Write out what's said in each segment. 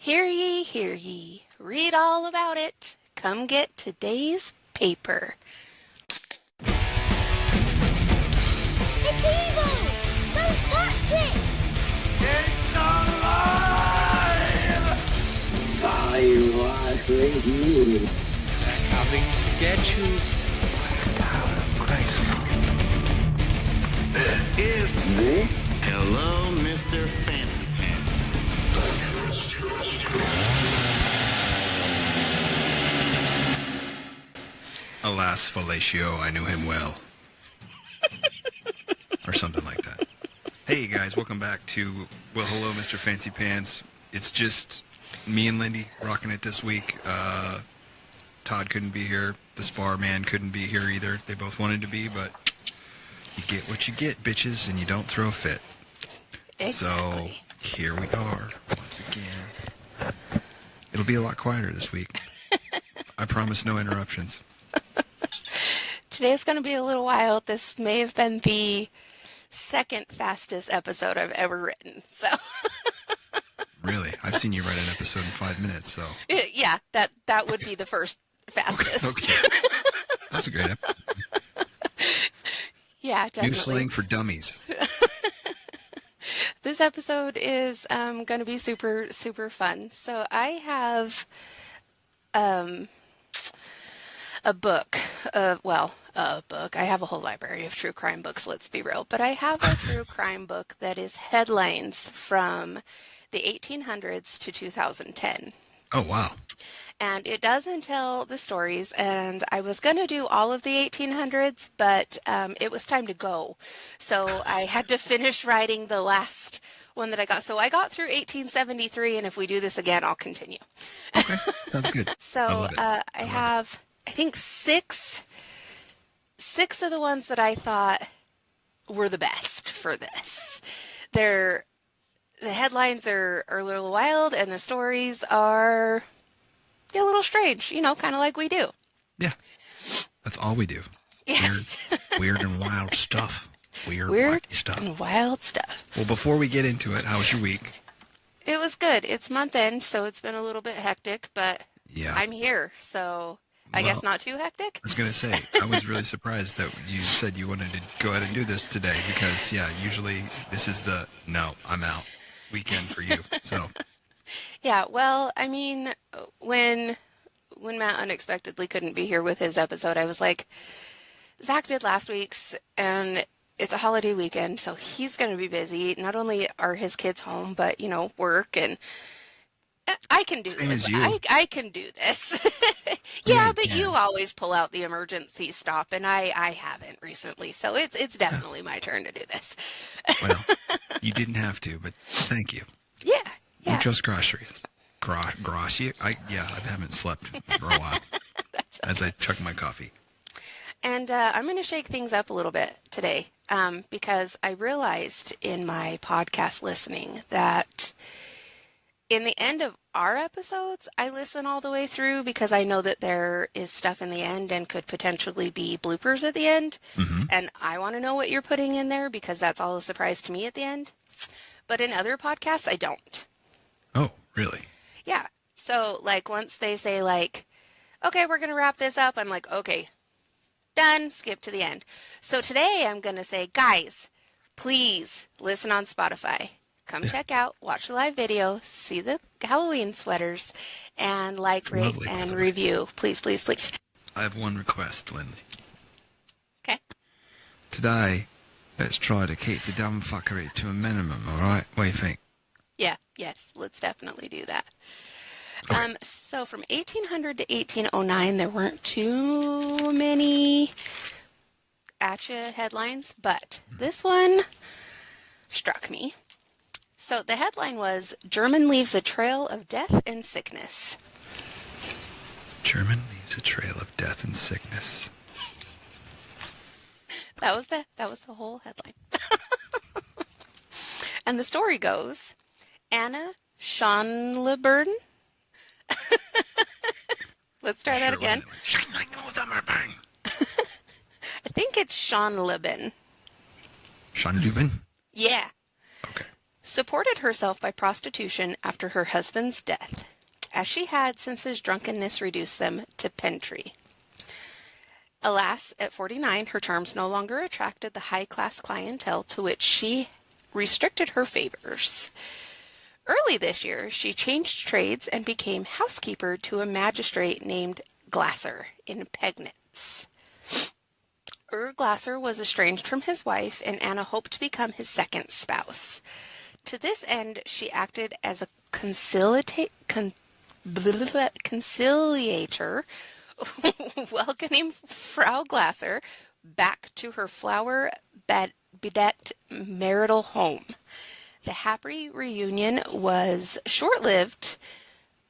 Hear ye, read all about it. Come get today's paper. It's evil! Don't touch it! It's alive! I was with you. They're coming to get you. Blacked out of Grayskull. This is This Hello, Mr. Fancy Pants. Alas, fellatio, I knew him well. Or something like that. Hey guys, welcome back to Hello, Mr. Fancy Pants. It's just me and Lindy rocking it this week. Todd couldn't be here. The Spar man couldn't be here either. They both wanted to be, but you get what you get, bitches, and you don't throw a fit. Exactly. So here we are once again. It'll be a lot quieter this week. I promise no interruptions. Today's going to be a little wild. This may have been the second fastest episode I've ever written. So, Really? I've seen you write an episode in 5 minutes, so. yeah, that would be the first fastest. Okay. That's a great episode. Yeah, definitely. New slang for dummies. This episode is going to be super, super fun. So I have a book. A book. I have a whole library of true crime books, let's be real. But I have a true crime book that is headlines from the 1800s to 2010. Oh, wow. And it doesn't tell the stories, and I was going to do all of the 1800s, but it was time to go. So I had to finish writing the last one that I got. So I got through 1873, and if we do this again, I'll continue. Okay, sounds good. So I have, I think, six of the ones that I thought were the best for this. The headlines are a little wild, and the stories are a little strange, kind of like we do. Yeah, that's all we do. Yes. Weird and wild stuff. Weird wacky stuff. And wild stuff. Well, before we get into it, how was your week? It was good. It's month end, so it's been a little bit hectic, but Yeah. I'm here, so I guess not too hectic. I was going to say, I was really surprised that you said you wanted to go ahead and do this today because, yeah, usually this is the, no, I'm out weekend for you, so. Yeah, well, I mean, when Matt unexpectedly couldn't be here with his episode, I was like, Zach did last week's, and it's a holiday weekend, so he's going to be busy. Not only are his kids home, but, work, and I can do Same this. as you. I can do this. Yeah, but you always pull out the emergency stop, and I haven't recently, so it's definitely my turn to do this. Well, you didn't have to, but thank you. Yeah. Muchos gracias. Gracias? I haven't slept for a while as I chug my coffee. And I'm going to shake things up a little bit today because I realized in my podcast listening that in the end of our episodes, I listen all the way through because I know that there is stuff in the end and could potentially be bloopers at the end. Mm-hmm. And I want to know what you're putting in there because that's all a surprise to me at the end. But in other podcasts, I don't. Oh, really? Yeah. So, once they say, okay, we're going to wrap this up, I'm like, okay, done, skip to the end. So today I'm going to say, guys, please listen on Spotify. Come check out, watch the live video, see the Halloween sweaters, and rate, lovely, and by the way. review. Please, please, please. I have one request, Lindy. Okay. Today, let's try to keep the dumb fuckery to a minimum, alright? What do you think? Yeah, yes, let's definitely do that. Okay. So from 1800 to 1809, there weren't too many ACHA headlines, but this one struck me. So the headline was, German leaves a trail of death and sickness. German leaves a trail of death and sickness. That was the whole headline. And the story goes, Anna Schonleburn. Let's try that again. I think it's Schonleben. Schonleben? Yeah. Okay. supported herself by prostitution after her husband's death, as she had since his drunkenness reduced them to pedantry. Alas, at 49, her charms no longer attracted the high-class clientele to which she restricted her favors. Early this year, she changed trades and became housekeeper to a magistrate named Glasser in Pegnitz. Glasser was estranged from his wife, and Anna hoped to become his second spouse. To this end, she acted as a conciliator, welcoming Frau Glasser back to her flower-bedecked marital home. The happy reunion was short-lived.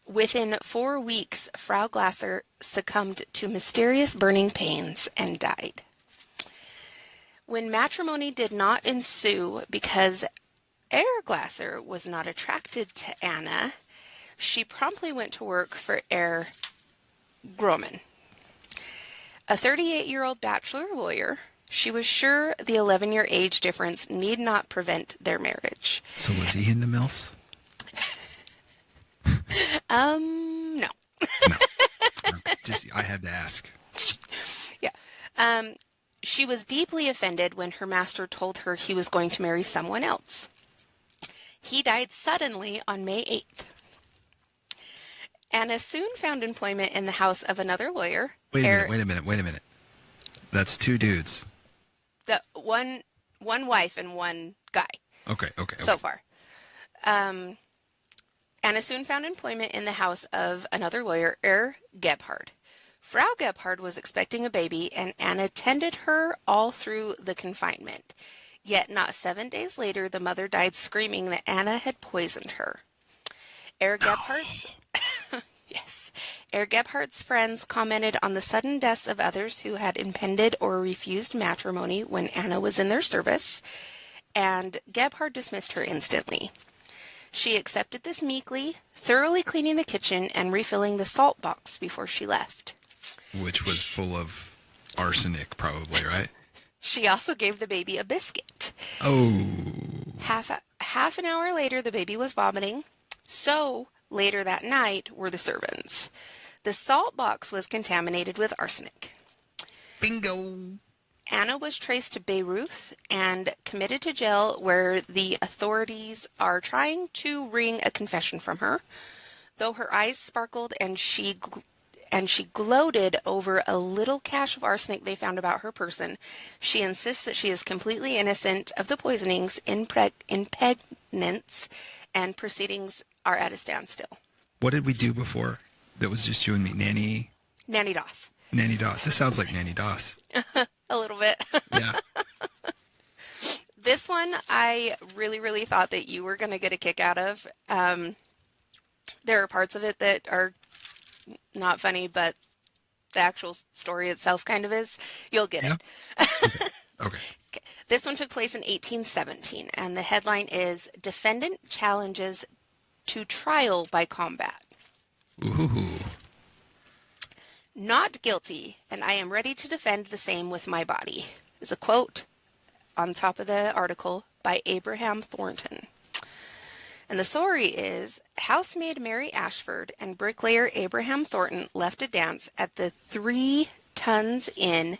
Within 4 weeks, Frau Glasser succumbed to mysterious burning pains and died. When matrimony did not ensue because Herr Glasser was not attracted to Anna, she promptly went to work for Herr Groman, a 38-year-old bachelor lawyer. She was sure the 11-year age difference need not prevent their marriage. So was he into MILFs? No. No. I had to ask. Yeah. She was deeply offended when her master told her he was going to marry someone else. He died suddenly on May 8th. Anna soon found employment in the house of another lawyer. Wait a minute. That's 2 dudes. The one wife and one guy. Okay. So far. Anna soon found employment in the house of another lawyer, Herr Gebhard. Frau Gebhard was expecting a baby, and Anna tended her all through the confinement. Yet not 7 days later, the mother died screaming that Anna had poisoned her. Herr Gebhard's Herr Gebhard's friends commented on the sudden deaths of others who had impended or refused matrimony when Anna was in their service, and Gebhard dismissed her instantly. She accepted this meekly, thoroughly cleaning the kitchen and refilling the salt box before she left. Which was full of arsenic, probably, right? She also gave the baby a biscuit. Oh. Half an hour later, the baby was vomiting. So, later that night were the servants. The salt box was contaminated with arsenic. Bingo. Anna was traced to Bayreuth and committed to jail, where the authorities are trying to wring a confession from her. Though her eyes sparkled and she gloated over a little cache of arsenic they found about her person, she insists that she is completely innocent of the poisonings, impregnance, and proceedings are at a standstill. What did we do before? That was just you and me. Nanny Doss. Nanny Doss. This sounds like Nanny Doss. A little bit. Yeah. This one, I really, really thought that you were going to get a kick out of. There are parts of it that are not funny, but the actual story itself kind of is. You'll get it. Okay. This one took place in 1817, and the headline is Defendant Challenges to Trial by Combat. Ooh. Not guilty, and I am ready to defend the same with my body, is a quote on top of the article by Abraham Thornton. And the story is, housemaid Mary Ashford and bricklayer Abraham Thornton left to dance at the 3 Tons Inn,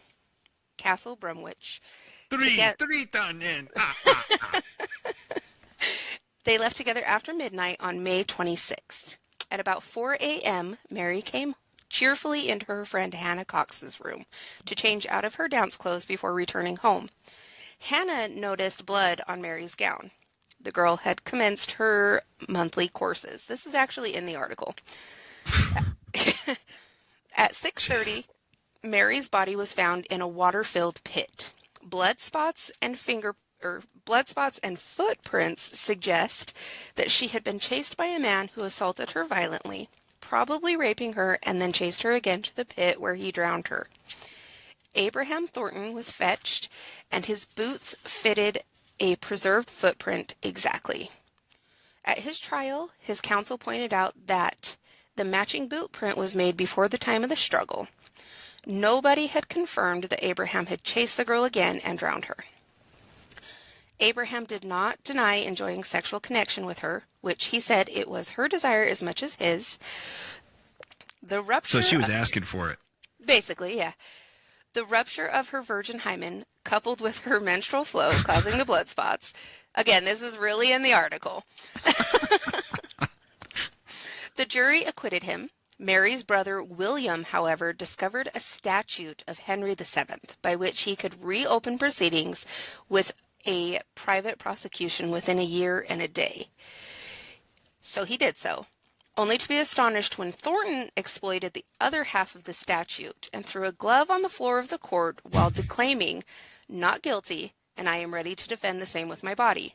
Castle Bromwich. 3 ton in. They left together after midnight on May 26th. At about 4 a.m., Mary came cheerfully into her friend Hannah Cox's room to change out of her dance clothes before returning home. Hannah noticed blood on Mary's gown. The girl had commenced her monthly courses. This is actually in the article. At 6:30, Mary's body was found in a water-filled pit. Blood spots and footprints suggest that she had been chased by a man who assaulted her violently, probably raping her, and then chased her again to the pit where he drowned her. Abraham Thornton was fetched, and his boots fitted a preserved footprint exactly. At his trial, his counsel pointed out that the matching boot print was made before the time of the struggle. Nobody had confirmed that Abraham had chased the girl again and drowned her. Abraham did not deny enjoying sexual connection with her, which he said it was her desire as much as his. The rupture So she was asking for it. basically, yeah. The rupture of her virgin hymen, coupled with her menstrual flow causing the blood spots. Again, this is really in the article. The jury acquitted him. Mary's brother William, however, discovered a statute of Henry VII by which he could reopen proceedings with a private prosecution within a year and a day. So he did so, only to be astonished when Thornton exploited the other half of the statute and threw a glove on the floor of the court while declaiming, "Not guilty, and I am ready to defend the same with my body."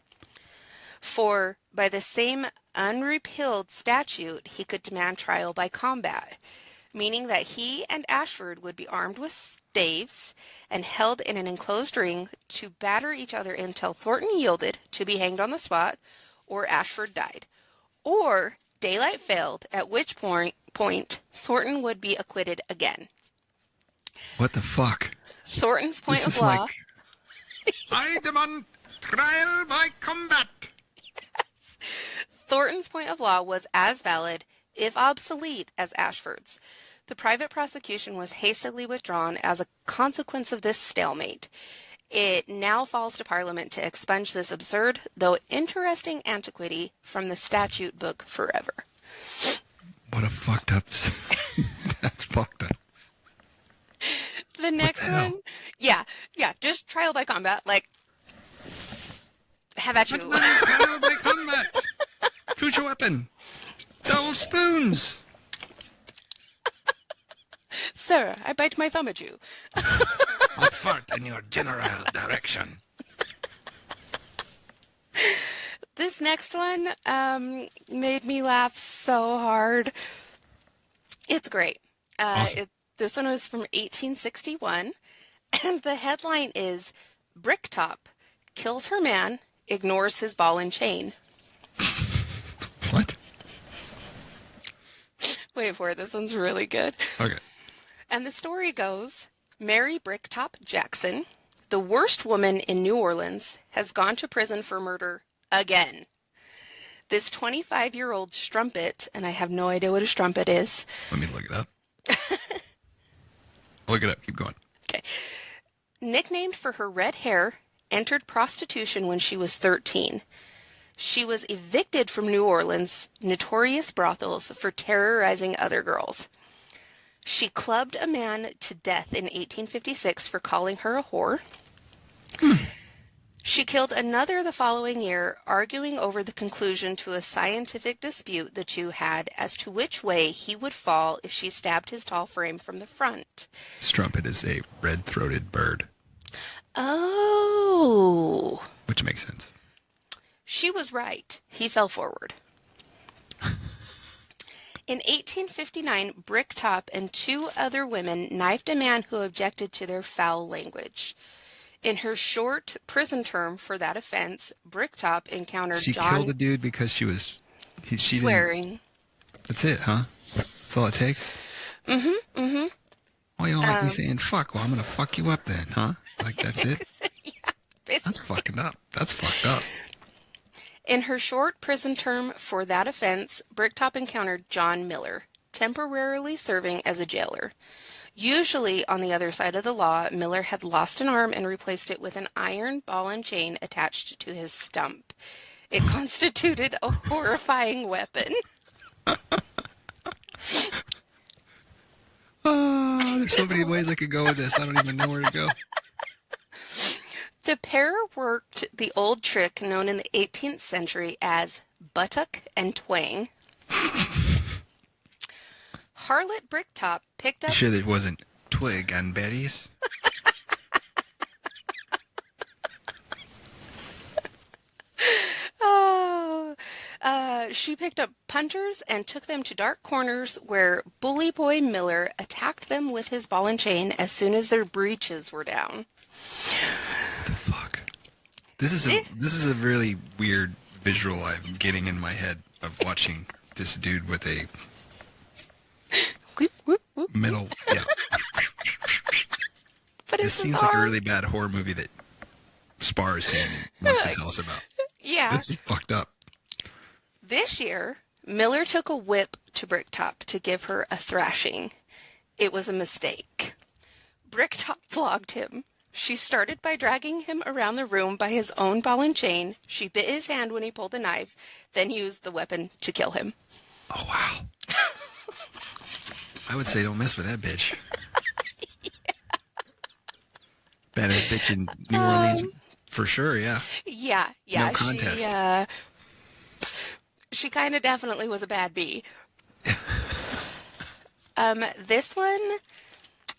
For by the same unrepealed statute, he could demand trial by combat, meaning that he and Ashford would be armed with staves and held in an enclosed ring to batter each other until Thornton yielded to be hanged on the spot, or Ashford died, or daylight failed, at which point Thornton would be acquitted again. What the fuck? Thornton's point This of is law. like, I demand trial by combat. Thornton's point of law was as valid, if obsolete, as Ashford's. The private prosecution was hastily withdrawn as a consequence of this stalemate. It now falls to Parliament to expunge this absurd, though interesting antiquity from the statute book forever. What a fucked up. That's fucked up. The next one, yeah, just trial by combat, like, have at you. Trial by combat. Choose your weapon. Double spoons. Sir, I bite my thumb at you. I fart in your general direction. This next one made me laugh so hard. It's great. Awesome. This one was from 1861, and the headline is, "Bricktop kills her man, ignores his ball and chain." What? Wait for it. This one's really good. Okay. And the story goes, Mary Bricktop Jackson, the worst woman in New Orleans, has gone to prison for murder again. This 25-year-old strumpet, and I have no idea what a strumpet is. Let me look it up. Look it up. Keep going. Okay. Nicknamed for her red hair, entered prostitution when she was 13. She was evicted from New Orleans' notorious brothels for terrorizing other girls. She clubbed a man to death in 1856 for calling her a whore. She killed another the following year, arguing over the conclusion to a scientific dispute the two had as to which way he would fall if she stabbed his tall frame from the front. Strumpet is a red-throated bird, Oh. which makes sense. She was right. He fell forward. In 1859, Bricktop and two other women knifed a man who objected to their foul language. In her short prison term for that offense, Bricktop encountered She John killed a dude because she didn't. swearing. That's it, huh? That's all it takes? Mm-hmm. Well, you don't like me saying fuck. Well, I'm going to fuck you up then, huh? Like, that's it? Basically. That's fucking up. That's fucked up. In her short prison term for that offense, Bricktop encountered John Miller, temporarily serving as a jailer. Usually, on the other side of the law, Miller had lost an arm and replaced it with an iron ball and chain attached to his stump. It constituted a horrifying weapon. Oh, there's so many ways I could go with this. I don't even know where to go. The pair worked the old trick known in the 18th century as buttock and twang. Harlot Bricktop picked up... You sure that wasn't twig and berries? She picked up punters and took them to dark corners where Bully Boy Miller attacked them with his ball and chain as soon as their breeches were down. What the fuck? This is a really weird visual I'm getting in my head of watching this dude with a Whoop, whoop, whoop. metal. Yeah. But This seems like a really bad horror movie that Spar has seen and wants to tell us about. Yeah. This is fucked up. This year, Miller took a whip to Bricktop to give her a thrashing. It was a mistake. Bricktop flogged him. She started by dragging him around the room by his own ball and chain. She bit his hand when he pulled the knife, then used the weapon to kill him. Oh, wow. I would say don't mess with that bitch. Baddest bitch in New Orleans, for sure, yeah. Yeah. No contest. She kind of definitely was a bad bee. This one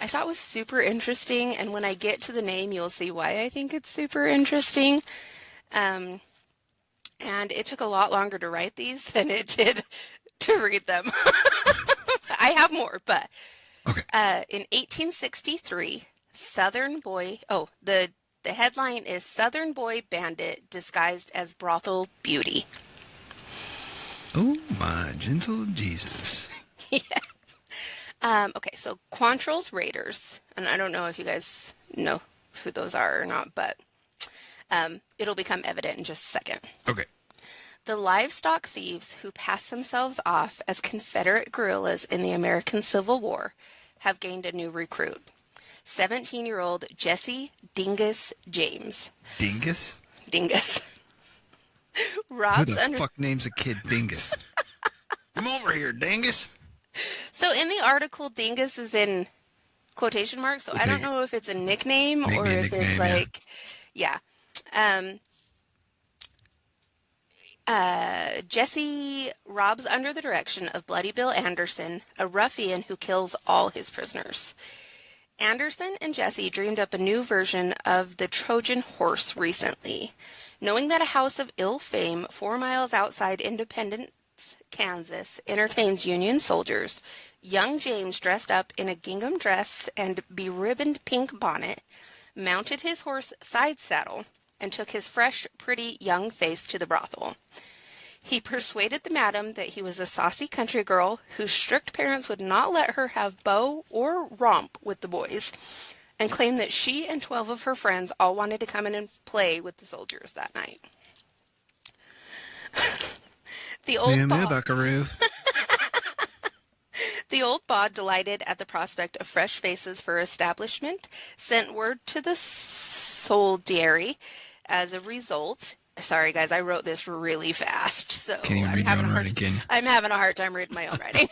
I thought was super interesting, and when I get to the name, you'll see why I think it's super interesting. And it took a lot longer to write these than it did to read them. I have more, but Okay. in 1863, Southern Boy, the headline is Southern Boy Bandit Disguised as Brothel Beauty. Oh, my gentle Jesus. Okay, so Quantrill's Raiders, and I don't know if you guys know who those are or not, but it'll become evident in just a second. Okay. The livestock thieves who pass themselves off as Confederate guerrillas in the American Civil War have gained a new recruit. 17-year-old Jesse Dingus James. Dingus? Dingus. Who Robs the fuck names a kid Dingus? Come over here, Dingus. So in the article, Dingus is in quotation marks, so I don't know if it's a nickname or if it's like, yeah. Jesse robs under the direction of Bloody Bill Anderson, a ruffian who kills all his prisoners. Anderson and Jesse dreamed up a new version of the Trojan horse recently. Knowing that a house of ill fame 4 miles outside Independence, Kansas, entertains Union soldiers, young James dressed up in a gingham dress and beribboned pink bonnet, mounted his horse side saddle, and took his fresh, pretty young face to the brothel. He persuaded the madam that he was a saucy country girl whose strict parents would not let her have beau or romp with the boys, and claimed that she and 12 of her friends all wanted to come in and play with the soldiers that night. The old bod, delighted at the prospect of fresh faces for establishment, sent word to the soldiery. As a result, sorry guys, I wrote this really fast, so Can you read your own writing, can you? I'm having a hard time reading my own writing.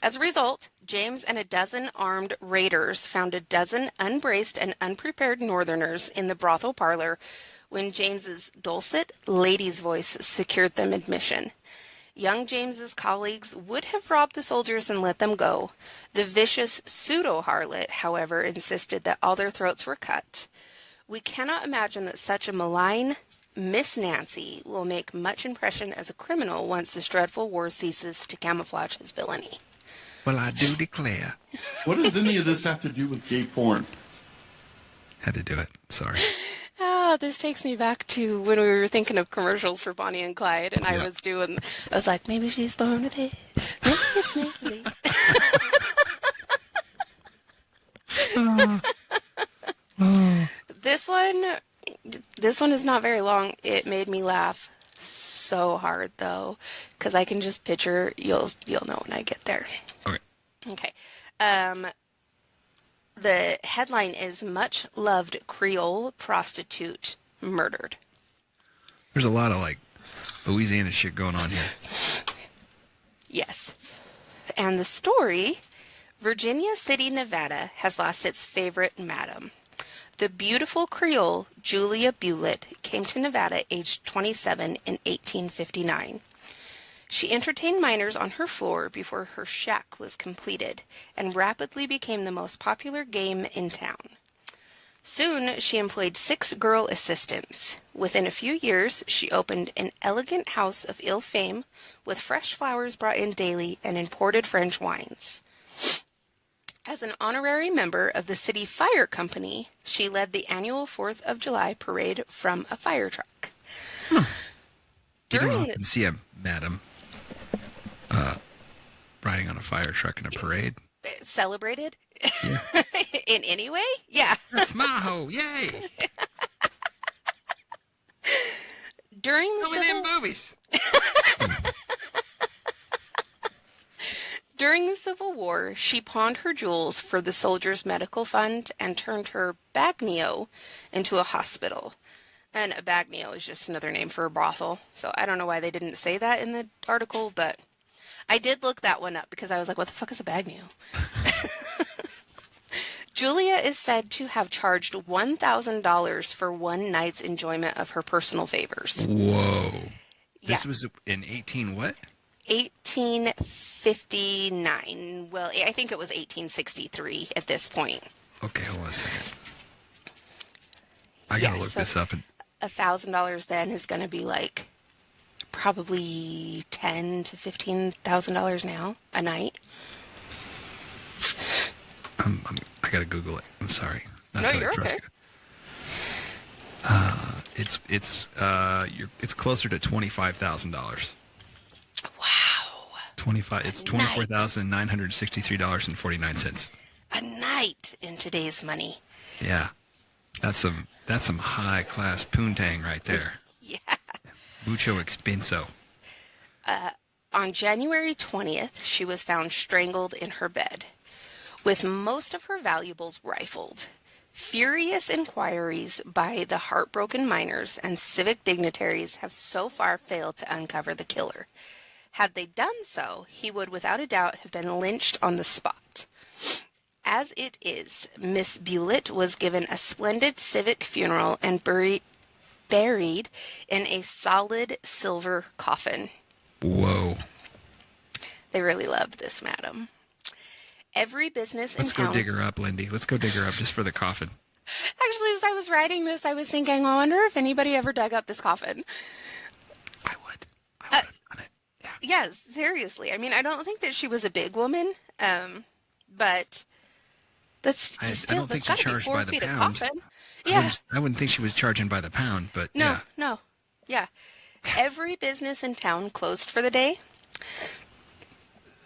As a result, James and a dozen armed raiders found a dozen unbraced and unprepared northerners in the brothel parlor when James's dulcet lady's voice secured them admission. Young James's colleagues would have robbed the soldiers and let them go. The vicious pseudo-harlot, however, insisted that all their throats were cut. We cannot imagine that such a malign Miss Nancy will make much impression as a criminal once this dreadful war ceases to camouflage his villainy. Well, I do declare. What does any of this have to do with gay porn? Had to do it. Sorry. This takes me back to when we were thinking of commercials for Bonnie and Clyde, and I was like, maybe she's born with it. Maybe it's Nancy. This one is not very long. It made me laugh so hard though, because I can just picture. You'll know when I get there. Okay. The headline is Much Loved Creole Prostitute Murdered. There's a lot of like Louisiana shit going on here. Yes. And the story, Virginia City, Nevada has lost its favorite madam. The beautiful Creole Julia Bullitt came to Nevada aged 27 in 1859. She entertained minors on her floor before her shack was completed and rapidly became the most popular game in town. Soon, she employed 6 girl assistants. Within a few years, she opened an elegant house of ill fame with fresh flowers brought in daily and imported French wines. As an honorary member of the city fire company, she led the annual 4th of July parade from a fire truck. You don't often see a madam riding on a fire truck in a parade. celebrated in any way? Yeah. That's my hoe. Yay. During the Show me them boobies. During the Civil War, she pawned her jewels for the soldiers' medical fund and turned her bagnio into a hospital. And a bagnio is just another name for a brothel. So I don't know why they didn't say that in the article, but I did look that one up because I was like, what the fuck is a bagnio? Julia is said to have charged $1,000 for one night's enjoyment of her personal favors. Whoa. This Yeah. was in 18 what? 1859. Well, I think it was 1863 at this point. Okay, hold on a second. I gotta look this up. And $1,000 then is going to be like probably $10,000 to $15,000 now a night. I gotta Google it. I'm sorry. Not No, that I you're trust okay. you. It's closer to $25,000. Wow. 25. It's $24,963.49. A night in today's money. Yeah, that's some high class poontang right there. Yeah. Mucho expenso. On January 20th, she was found strangled in her bed, with most of her valuables rifled. Furious inquiries by the heartbroken miners and civic dignitaries have so far failed to uncover the killer. Had they done so, he would without a doubt have been lynched on the spot. As it is, Miss Bullitt was given a splendid civic funeral and buried in a solid silver coffin. Whoa. They really loved this madam. Every business in Let's town... go dig her up, Lindy. Let's go dig her up just for the coffin. Actually, as I was writing this, I was thinking, I wonder if anybody ever dug up this coffin. I would have done it. Yeah. Yeah, seriously. I mean, I don't think that she was a big woman, but that's I still, don't think that's she gotta be charged 4 by the feet of pound. coffin. Yeah. I wouldn't think she was charging by the pound, but No, yeah. no. Yeah. Every business in town closed for the day.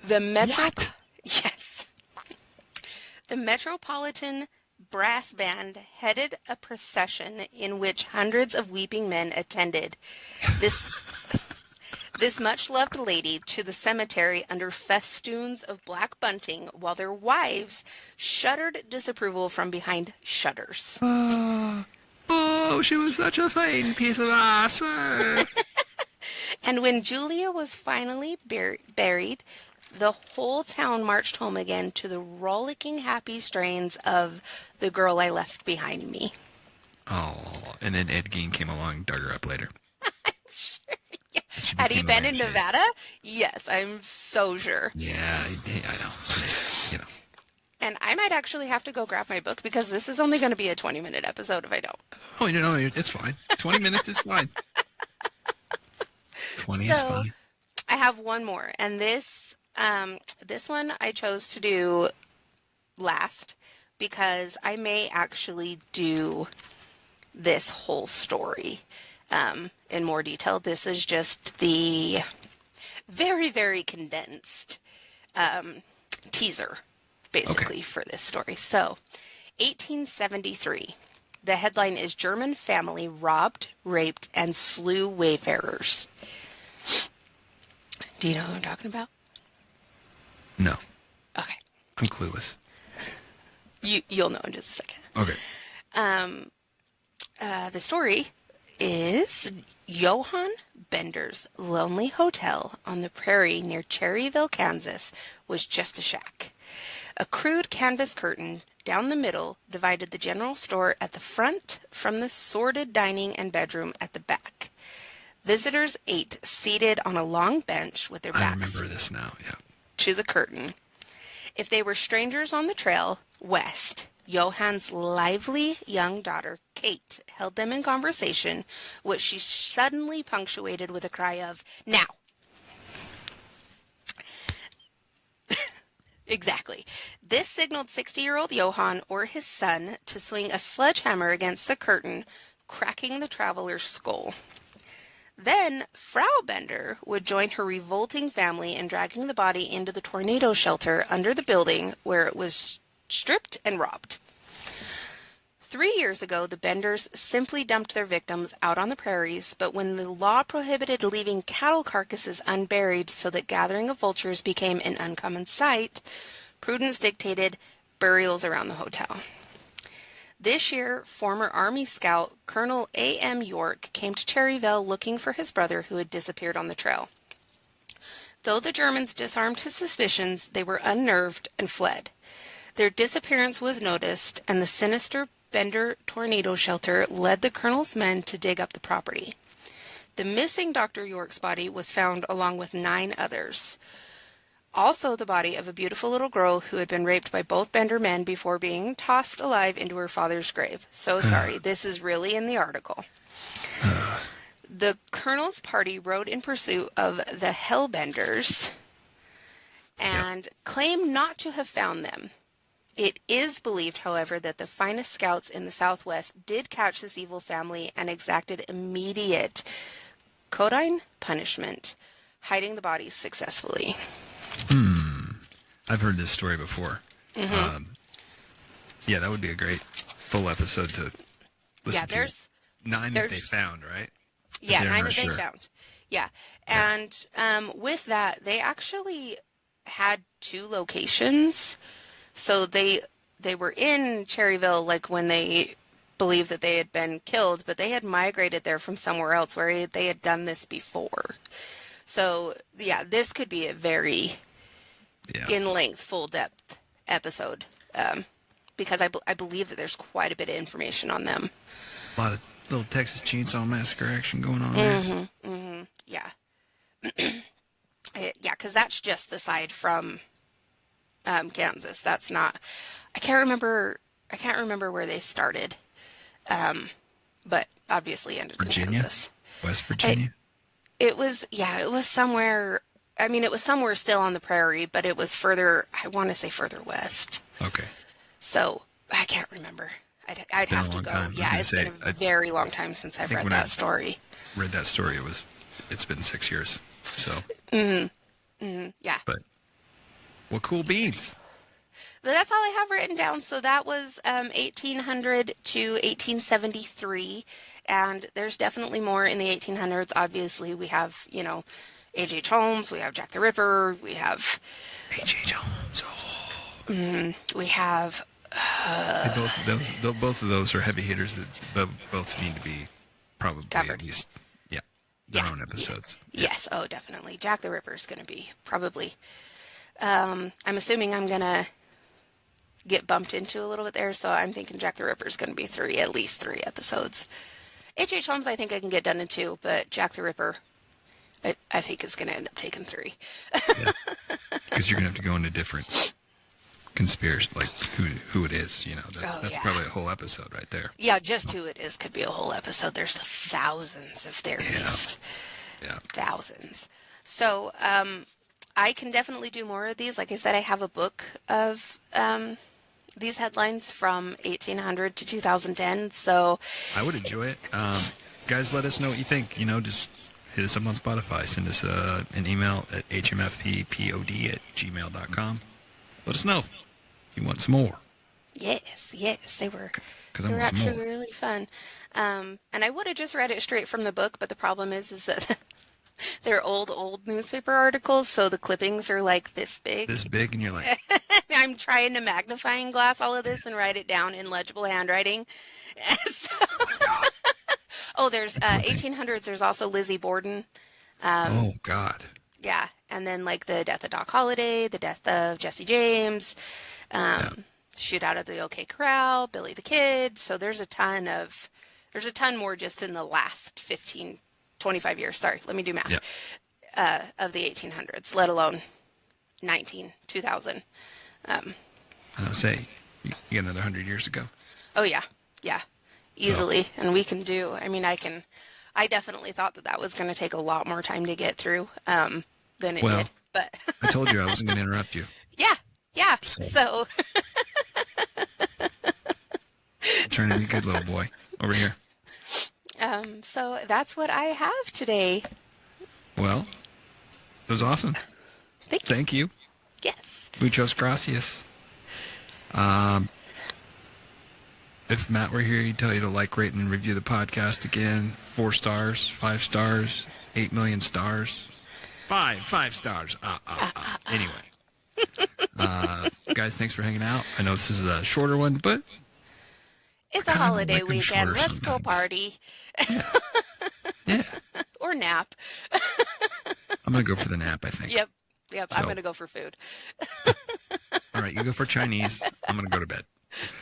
The metro... What? Yes. The Metropolitan Brass Band headed a procession in which hundreds of weeping men attended this much-loved lady to the cemetery under festoons of black bunting, while their wives shuddered disapproval from behind shutters. Oh, she was such a fine piece of ass. And when Julia was finally buried, the whole town marched home again to the rollicking happy strains of The Girl I Left Behind Me. Oh, and then Ed Gein came along and dug her up later. Sure, yeah. She Had he became a been in lampshade. Nevada? Yes, I'm so sure. Yeah, I know. Just, And I might actually have to go grab my book because this is only going to be a 20-minute episode if I don't. Oh, it's fine. 20 minutes is fine. 20 is fine. I have one more, and this one I chose to do last because I may actually do this whole story in more detail. This is just the very, very condensed teaser, basically, for this story. So, 1873. The headline is German Family Robbed, Raped, and Slew Wayfarers. Do you know who I'm talking about? No, Okay. I'm clueless. You'll know in just a second. Okay. The story is Johann Bender's lonely hotel on the prairie near Cherryville, Kansas, was just a shack. A crude canvas curtain down the middle divided the general store at the front from the sordid dining and bedroom at the back. Visitors ate seated on a long bench with their I backs remember this now. Yeah. to the curtain. If they were strangers on the trail west, Johann's lively young daughter, Kate, held them in conversation, which she suddenly punctuated with a cry of, "Now!" Exactly. This signaled 60-year-old Johann or his son to swing a sledgehammer against the curtain, cracking the traveler's skull. Then Frau Bender would join her revolting family in dragging the body into the tornado shelter under the building where it was stripped and robbed. 3 years ago, the Benders simply dumped their victims out on the prairies, but when the law prohibited leaving cattle carcasses unburied so that gathering of vultures became an uncommon sight, prudence dictated burials around the hotel. This year, former Army scout Colonel A.M. York came to Cherryville looking for his brother who had disappeared on the trail. Though the Germans disarmed his suspicions, they were unnerved and fled. Their disappearance was noticed, and the sinister Bender tornado shelter led the colonel's men to dig up the property. The missing Dr. York's body was found along with 9 others. Also the body of a beautiful little girl who had been raped by both Bender men before being tossed alive into her father's grave. So sorry, this is really in the article. The colonel's party rode in pursuit of the Hellbenders and claimed not to have found them. It is believed, however, that the finest scouts in the Southwest did catch this evil family and exacted immediate condign punishment, hiding the bodies successfully. I've heard this story before. Yeah, that would be a great full episode to listen to. There's 9 that they found, right? Yeah, They're 9 not that they sure. found. Yeah. And with that, they actually had 2 locations. So they were in Cherryville like when they believed that they had been killed, but they had migrated there from somewhere else where they had done this before. So, yeah, this could be a very in-length, full-depth episode because I believe that there's quite a bit of information on them. A lot of little Texas Chainsaw Massacre action going on there. Yeah. Yeah, because that's just the side from Kansas. That's not. I can't remember where they started, but obviously ended Virginia? in Kansas. West Virginia? It was somewhere. I mean, it was somewhere still on the prairie, but it was further. I want to say further west. Okay. So I can't remember. I'd been a have to long go. time. I was Yeah, gonna it's say, been a very long time since I've read when that story. Read that story. It's been 6 years. So. Yeah. But, well, cool beans. But that's all I have written down. So that was 1800 to 1873. And there's definitely more in the 1800s. Obviously, we have, H.H. Holmes. We have Jack the Ripper. We have... H.H. Holmes. we have... Both of those are heavy hitters that both need to be probably covered. At least, their own episodes. Yes. Oh, definitely. Jack the Ripper is going to be probably... I'm assuming I'm going to get bumped into a little bit there, so I'm thinking Jack the Ripper is going to be at least 3 episodes. H.H. Holmes, I think I can get done in 2, but Jack the Ripper, I think is going to end up taking 3. Because you're going to have to go into different conspiracy, like who it is, that's probably a whole episode right there. Yeah, just who it is could be a whole episode. There's thousands of theories. Yeah. Thousands. So, I can definitely do more of these. Like I said, I have a book of these headlines from 1800 to 2010. So I would enjoy it. Guys, let us know what you think. Just hit us up on Spotify. Send us an email at hmfppod@gmail.com. Let us know if you want some more. yes, they were. Because They I were want some actually more. really fun. And I would have just read it straight from the book, but the problem is that they're old newspaper articles, so the clippings are like this big. This big, and you're like, I'm trying to magnifying glass all of this and write it down in legible handwriting. There's 1800s. There's also Lizzie Borden. oh, God. Yeah, and then like the death of Doc Holliday, the death of Jesse James, shootout of the OK Corral, Billy the Kid. So there's a ton more just in the last 25 years. Sorry, let me do math. Yeah. Of the 1800s, let alone 2000. I don't say, you got another 100 years to go. Oh yeah, easily. And we can do. I mean, I definitely thought that was going to take a lot more time to get through than it Well, did. But I told you I wasn't going to interrupt you. yeah. So- So I'm trying to be a good little boy over here. So that's what I have today. Well, it was awesome. Thank you. Thank you. Yes. Muchos gracias. If Matt were here, he'd tell you to like, rate, and review the podcast again. 4 stars, 5 stars, 8 million stars. 5 stars. Anyway. Guys, thanks for hanging out. I know this is a shorter one, but It's a kinda holiday like them weekend. shorter Let's go sometimes. party. yeah. Or nap. I'm going to go for the nap, I think. Yep. I'm So- going to go for food. All right, you go for Chinese. I'm going to go to bed.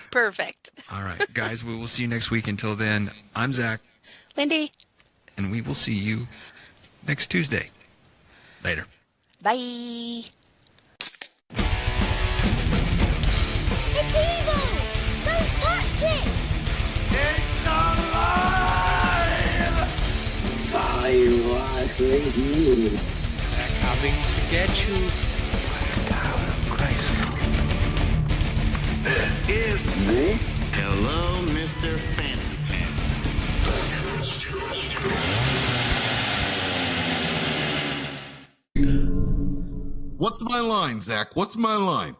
Perfect. All right, guys, we will see you next week. Until then, I'm Zach, Lindy, and we will see you next Tuesday. Later. bye. It's evil! Don't touch it! I was with you. They're coming to get you. God of Christ. This is Eh? Hello, Mr. Fancy Pants. What's my line, Zach? What's my line?